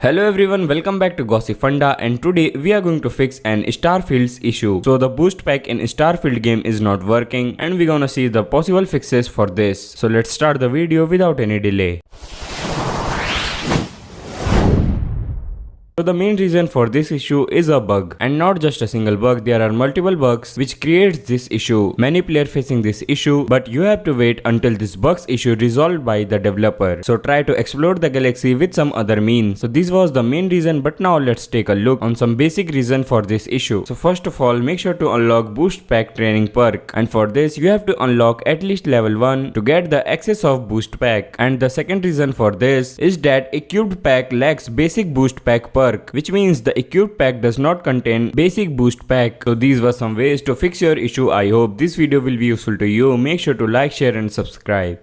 Hello everyone, welcome back to Gossipfunda, and today we are going to fix an Starfield's issue. So the boost pack in Starfield game is not working and we're gonna see the possible fixes for this. So let's start the video without any delay. So the main reason for this issue is a bug, and not just a single bug, there are multiple bugs which creates this issue. Many players facing this issue, but you have to wait until this bug's issue resolved by the developer. So try to explore the galaxy with some other means. So this was the main reason, but now let's take a look on some basic reason for this issue. So first of all, make sure to unlock boost pack training perk, and for this you have to unlock at least level 1 to get the access of boost pack. And the second reason for this is that equipped pack lacks basic boost pack perk, which means the equipped pack does not contain basic boost pack. So these were some ways to fix your issue. I hope this video will be useful to you. Make sure to like, share and subscribe.